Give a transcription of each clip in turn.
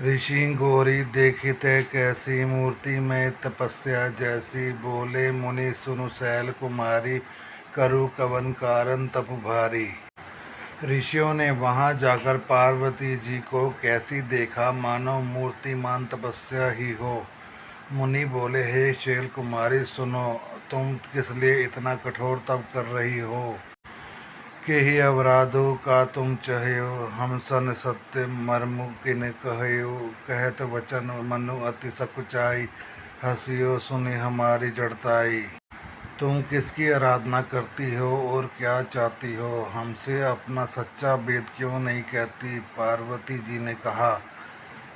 ऋषि घोरी देखिते कैसी मूर्ति में तपस्या जैसी। बोले मुनि सुनु शैल कुमारी, करु कवन कारण तप भारी। ऋषियों ने वहां जाकर पार्वती जी को कैसी देखा, मानो मूर्तिमान तपस्या ही हो। मुनि बोले, हे शैल कुमारी सुनो, तुम किस लिए इतना कठोर तप कर रही हो। के ही अपराधों का तुम चह्यो, हम सन सत्य मर्मु किन कह्यो। कहत वचन मनु अति सकुचाई, हंसियो सुनि हमारी जड़ताई। तुम किसकी आराधना करती हो और क्या चाहती हो, हमसे अपना सच्चा वेद क्यों नहीं कहती। पार्वती जी ने कहा,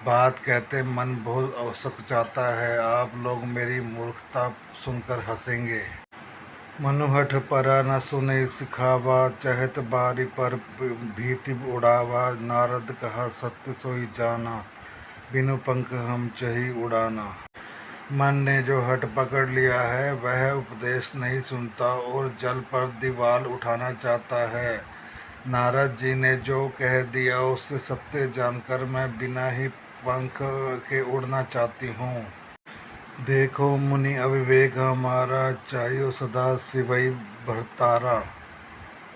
बात कहते मन बहुत सकुचाता है, आप लोग मेरी मूर्खता सुनकर हंसेंगे। मनुहठ परा न सुने सिखावा, चहत बारी पर भीति उड़ावा। नारद कहा सत्य सोई जाना, बिनु पंख हम चही उड़ाना। मन ने जो हट पकड़ लिया है वह उपदेश नहीं सुनता और जल पर दीवार उठाना चाहता है। नारद जी ने जो कह दिया उससे सत्य जानकर मैं बिना ही पंख के उड़ना चाहती हूँ। देखो मुनि अविवेक हमारा, चाहियो सदा शिवई भरतारा।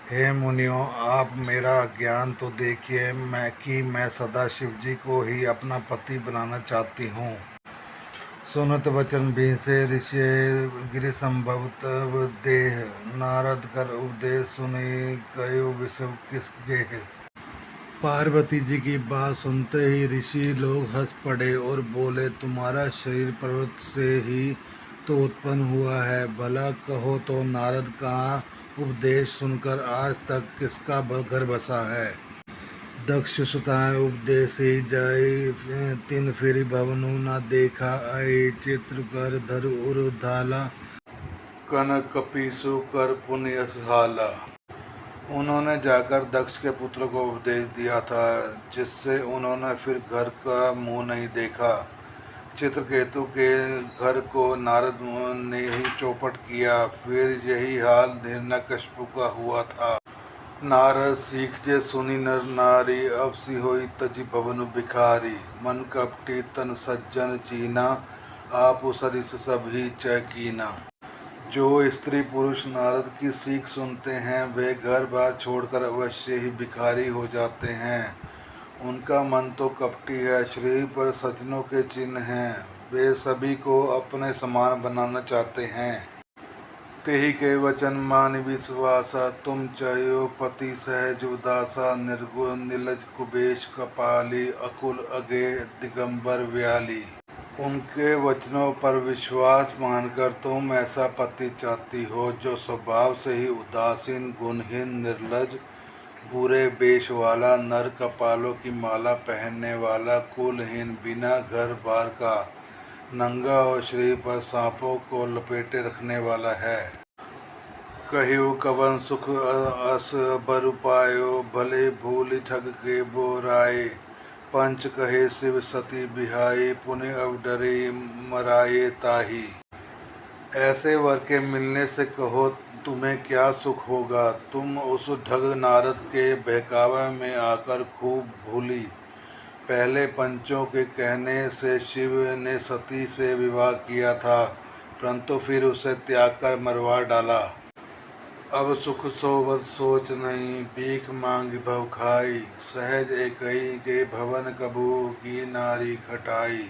हे मुनियों, आप मेरा ज्ञान तो देखिए, मैं सदा शिव जी को ही अपना पति बनाना चाहती हूँ। सुनत वचन भी से ऋषि गिरि संभव तब देह, नारद कर उपदेश सुनी कयो विषव किस गेह। पार्वती जी की बात सुनते ही ऋषि लोग हंस पड़े और बोले, तुम्हारा शरीर पर्वत से ही तो उत्पन्न हुआ है, भला कहो तो नारद कहाँ उपदेश सुनकर आज तक किसका घर बसा है। दक्ष सुताएं उपदेश ही जाई, तिन फिर भवनु ना देखा आए। चित्र कर धर उर धाला, कनक कपीसु कर पुण्य हाला। उन्होंने जाकर दक्ष के पुत्र को उपदेश दिया था, जिससे उन्होंने फिर घर का मुंह नहीं देखा। चित्रकेतु के घर को नारद ने ही चौपट किया, फिर यही हाल हिरण्यकशिपु का हुआ था। नारद सीख जे सुनी नर नारी, अब सी होई तजी भवन भिखारी। मन कपटी तन सज्जन चीना, आप सरिस सभी चकीना। जो स्त्री पुरुष नारद की सीख सुनते हैं वे घर बार छोड़कर अवश्य ही भिखारी हो जाते हैं। उनका मन तो कपटी है, शरीर पर सज्जनों के चिन्ह हैं, वे सभी को अपने समान बनाना चाहते हैं। तेहि के वचन मान विश्वासा, तुम चयो पति सहज उदासा। निर्गुण नीलज कुबेश कपाली, अकुल अगे दिगंबर व्याली। उनके वचनों पर विश्वास मानकर तुम ऐसा पति चाहती हो जो स्वभाव से ही उदासीन, गुणहीन, निर्लज, बुरे वेश वाला, नर कपालों की माला पहनने वाला, कुलहीन, बिना घर बार का, नंगा और शरीर पर सांपों को लपेटे रखने वाला है। कहियो कवन सुख अस बर पायो, भले भूल ठग के बोराए। पंच कहे शिव सती बिहाई, पुण्य अब डरे मराए ताही। ऐसे वर के मिलने से कहो तुम्हें क्या सुख होगा। तुम उस ठग नारद के बहकावे में आकर खूब भूली। पहले पंचों के कहने से शिव ने सती से विवाह किया था, परंतु फिर उसे त्याग कर मरवा डाला। अब सुख सोवत सोच नहीं, भीख मांग भव खाई। सहज एकई के भवन कबू की नारी खटाई।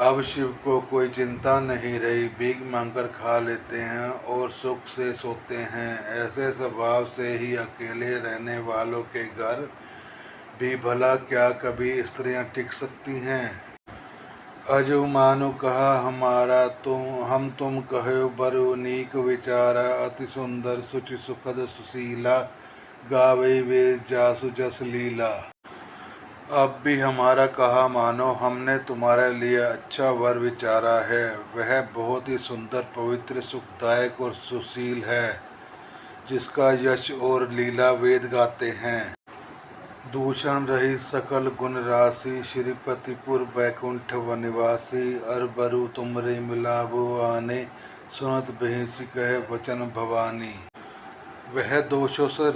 अब शिव को कोई चिंता नहीं रही, भीख मांगकर खा लेते हैं और सुख से सोते हैं। ऐसे स्वभाव से ही अकेले रहने वालों के घर भी भला क्या कभी स्त्रियां टिक सकती हैं। अजु मानु कहा हमारा, तुम कहो बरु नीक विचारा। अति सुंदर सुचि सुखद सुशीला, गावे वे जासु जस लीला। अब भी हमारा कहा मानो, हमने तुम्हारे लिए अच्छा वर विचारा है। वह बहुत ही सुंदर, पवित्र, सुखदायक और सुशील है, जिसका यश और लीला वेद गाते हैं। दूषण रही सकल गुण राशि, श्रीपतिपुर बैकुंठ वनिवासी। अरबरु तुमरे मिलाबो आने, सुनत बहिसी कहे वचन भवानी। वह दोषों से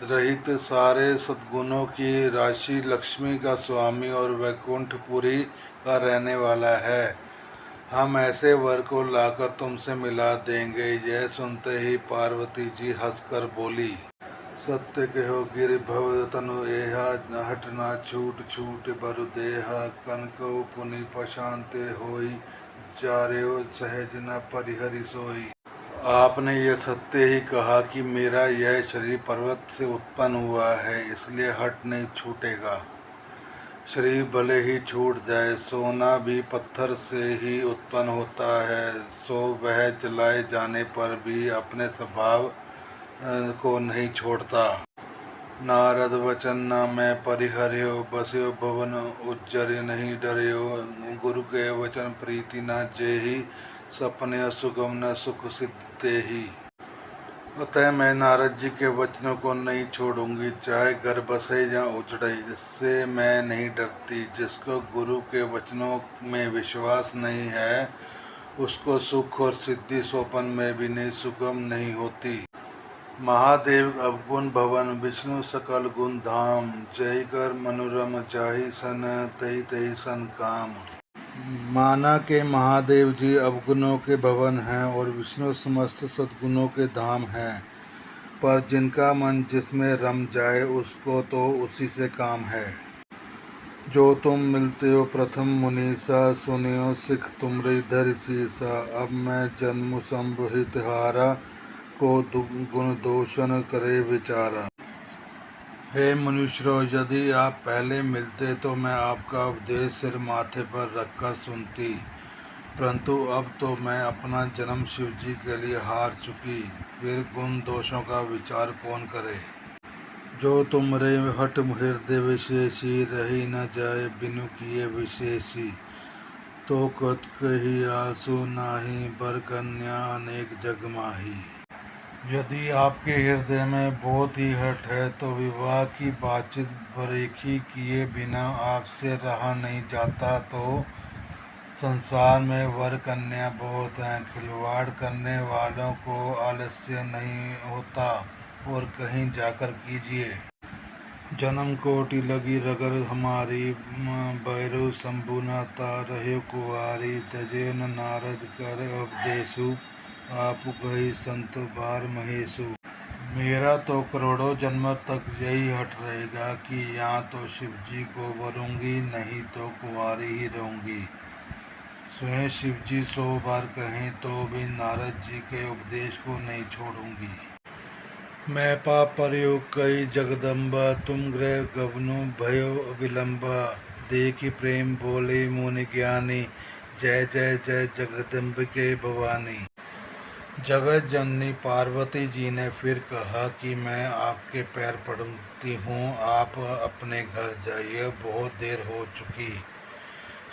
रहित सारे सद्गुणों की राशि, लक्ष्मी का स्वामी और वैकुंठपुरी का रहने वाला है। हम ऐसे वर को लाकर तुमसे मिला देंगे। यह सुनते ही पार्वती जी हंसकर बोली, सत्य कहो गिर भव तनु एहा, हटना छूट छूट बरु देहा, कनकौ पुनि पशान्ते होई, जार्यो सहज न परिहरि सोई। आपने यह सत्य ही कहा कि मेरा यह शरीर पर्वत से उत्पन्न हुआ है, इसलिए हट नहीं छूटेगा। शरीर भले ही छूट जाए, सोना भी पत्थर से ही उत्पन्न होता है, सो वह जलाए जाने पर भी अपने स्वभाव को नहीं छोड़ता। नारद वचन न मैं परिहर्यो, बस्यो भवन उज्जर नहीं डर्यो, गुरु के वचन प्रीति न जेहि, सपने सुगम न सुख सिद्ध तेहि। अतः मैं नारद जी के वचनों को नहीं छोड़ूंगी, चाहे घर बसे या उजड़े, इससे मैं नहीं डरती। जिसको गुरु के वचनों में विश्वास नहीं है, उसको सुख और सिद्धि स्वपन में भी नहीं सुगम नहीं होती। महादेव अवगुण भवन, विष्णु सकल गुण धाम, जय कर मनोरम जाहि सन, तहि तहि सन काम। माना के महादेव जी अवगुणों के भवन हैं और विष्णु समस्त सद्गुणों के धाम हैं, पर जिनका मन जिसमें रम जाए उसको तो उसी से काम है। जो तुम मिलते हो प्रथम मुनीसा, सुनियो सिख तुमरे धरि सीसा, अब मैं जन्म संभहित हारा, को गुण दोषण करे विचारा। हे मनुष्यों, यदि आप पहले मिलते तो मैं आपका उपदेश सिर माथे पर रखकर सुनती, परंतु अब तो मैं अपना जन्म शिव जी के लिए हार चुकी, फिर गुण दोषों का विचार कौन करे। जो तुमरे हट हृदय विशेषी, रही न जाए बिनु किए विशेषी, तो कत कही आंसू नाही, बर कन्या अनेक जग माही। यदि आपके हृदय में बहुत ही हट है तो विवाह की बातचीत बरेखी किए बिना आपसे रहा नहीं जाता। तो संसार में वर कन्या बहुत हैं, खिलवाड़ करने वालों को आलस्य नहीं होता, और कहीं जाकर कीजिए। जन्म कोटि लगी रगर हमारी, भैरव शंभु नाता रहे कुवारी, तजे न नारद कर उपदेशु, आप गई संत बार महेशु। मेरा तो करोड़ों जन्म तक यही हट रहेगा कि या तो शिव जी को वरूंगी, नहीं तो कुंवारी ही रहूंगी। स्वयं शिव जी 100 बार कहें तो भी नारद जी के उपदेश को नहीं छोड़ूंगी। मैं पाप प्रयोग कई जगदम्बा, तुम गृह गवनु भयो विलंबा, देखी प्रेम बोले मुनि ज्ञानी, जय जय जय जगदम्बिके भवानी। जगत जननी पार्वती जी ने फिर कहा कि मैं आपके पैर पड़ती हूँ, आप अपने घर जाइए, बहुत देर हो चुकी।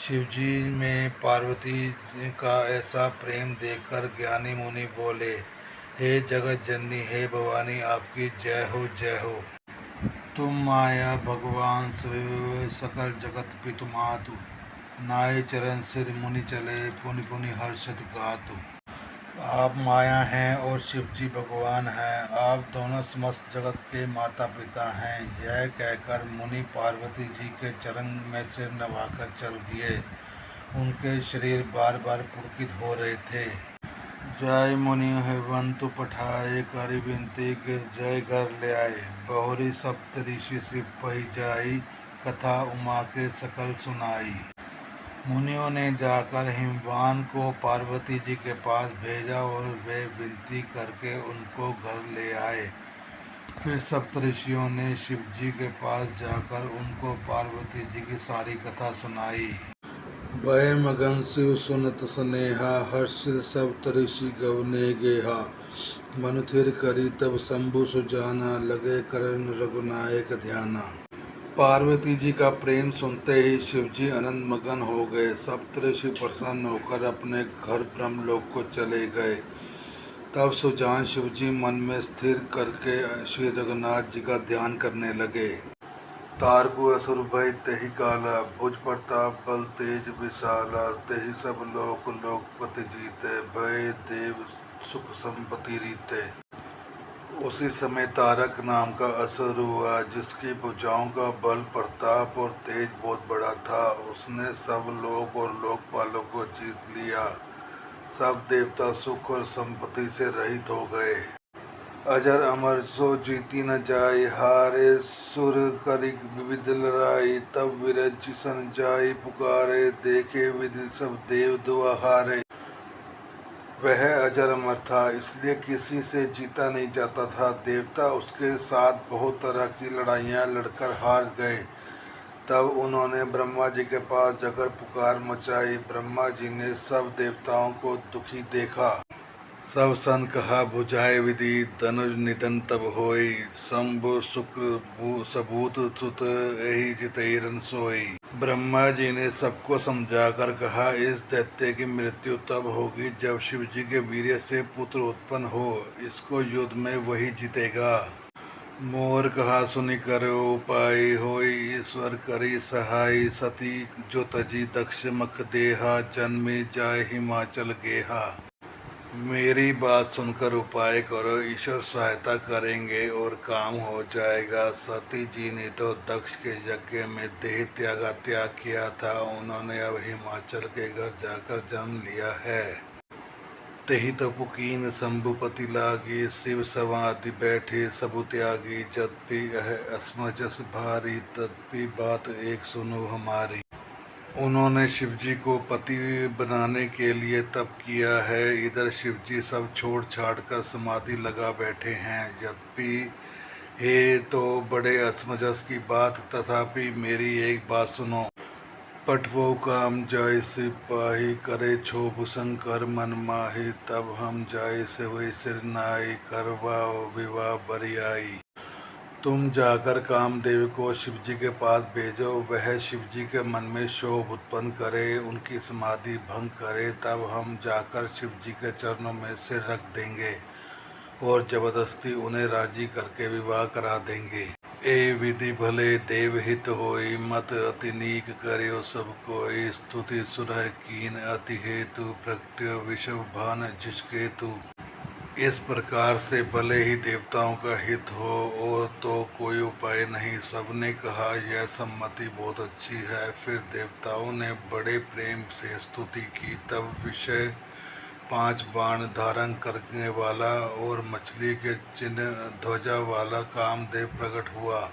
शिवजी में पार्वती का ऐसा प्रेम देखकर ज्ञानी मुनि बोले, हे जगत जननी, हे भवानी, आपकी जय हो जय हो। तुम माया भगवान शिव, सकल जगत पितु मातु, नाय चरण सिर मुनि चले, पुनि पुनि हर्षित गातु। आप माया हैं और शिव जी भगवान हैं, आप दोनों समस्त जगत के माता पिता हैं। यह कहकर मुनि पार्वती जी के चरण में सिर नवाकर चल दिए। उनके शरीर बार बार पुलकित हो रहे थे। जय मुनि हेवंतु पठाए, करि बिनती गिर जय घर ले आए, बहुरी सप्त ऋषि शिव पही जाई, कथा उमा के सकल सुनाई। मुनियों ने जाकर हिमवान को पार्वती जी के पास भेजा और वे विनती करके उनको घर ले आए। फिर सप्तऋषियों ने शिव जी के पास जाकर उनको पार्वती जी की सारी कथा सुनाई। भय मगन शिव सुनत स्नेहा, हर्षित सप्तऋषि गवने गेहा, मन थिर करी तब शंभु सुजाना, लगे करण रघुनायक ध्याना। पार्वती जी का प्रेम सुनते ही शिवजी अनंत मगन हो गए। सप्तऋषि प्रसन्न होकर अपने घर ब्रह्मलोक को चले गए। तब सुजान शिवजी मन में स्थिर करके श्री रघुनाथ जी का ध्यान करने लगे। तारकु असुर भय तेहि काला, भुज प्रताप बल तेज विशाला, तेहि सब लोक लोकपति जीते, भय देव सुख संपत्ति रीते। उसी समय तारक नाम का असुर हुआ, जिसकी भुजाओं का बल, प्रताप और तेज बहुत बड़ा था। उसने सब लोक और लोकपालों को जीत लिया। सब देवता सुख और संपत्ति से रहित हो गए। अजर अमर सो जीती न जाय, हारे सुर करि विविध लड़ाई। तब विरज सन जाय पुकारे, देखे विधि सब देव दुआहारे। वह अजर अमर था, इसलिए किसी से जीता नहीं जाता था। देवता उसके साथ बहुत तरह की लड़ाइयाँ लड़कर हार गए। तब उन्होंने ब्रह्मा जी के पास जाकर पुकार मचाई। ब्रह्मा जी ने सब देवताओं को दुखी देखा। सब सन कहा बुझाए विधि, धनुष निधन तब होई। शंभु शुक्र सबूत सुत, यही जितेरन सोई। ब्रह्मा जी ने सबको समझाकर कहा, इस दैत्य की मृत्यु तब होगी जब शिव जी के वीर्य से पुत्र उत्पन्न हो। इसको युद्ध में वही जीतेगा। मोर कहा सुनि करो उपाय, होई ईश्वर करी सहाय। सती जो तजी दक्ष मख देहा, जन्मे जाय हिमाचल गेहा। मेरी बात सुनकर उपाय करो, ईश्वर सहायता करेंगे और काम हो जाएगा। सती जी ने तो दक्ष के यज्ञ में देह त्याग किया था। उन्होंने अब हिमाचल के घर जाकर जन्म लिया है। तेहि तो पुकीन शंभुपति लागी, शिव समाधि बैठे सबु त्यागी। जद्यपि यह असमंजस भारी, तद्यपि बात एक सुनो हमारी। उन्होंने शिवजी को पति बनाने के लिए तप किया है। इधर शिवजी सब छोड़ छाड़ कर समाधि लगा बैठे हैं। यद्यपि हे तो बड़े असमंजस की बात, तथापि मेरी एक बात सुनो। पटवो काम जाय सिपाही, करे क्षोभ शंकर मन माही। तब हम जाय से हुई सिरनाई, करवाओ विवाह बरियाई। तुम जाकर कामदेव को शिवजी के पास भेजो, वह शिवजी के मन में क्षोभ उत्पन्न करे, उनकी समाधि भंग करे। तब हम जाकर शिवजी के चरणों में सिर रख देंगे और जबरदस्ती उन्हें राजी करके विवाह करा देंगे। ए विधि भले देवहित होई, मत अति नीक करियो सब कोई। स्तुति सुरह कीन अति हेतु, प्रगट्यो विषव भान जिसकेतु। इस प्रकार से भले ही देवताओं का हित हो और तो कोई उपाय नहीं। सबने कहा यह सम्मति बहुत अच्छी है। फिर देवताओं ने बड़े प्रेम से स्तुति की। तब विषय 5 बाण धारण करने वाला और मछली के चिन्ह ध्वजा वाला कामदेव प्रकट हुआ।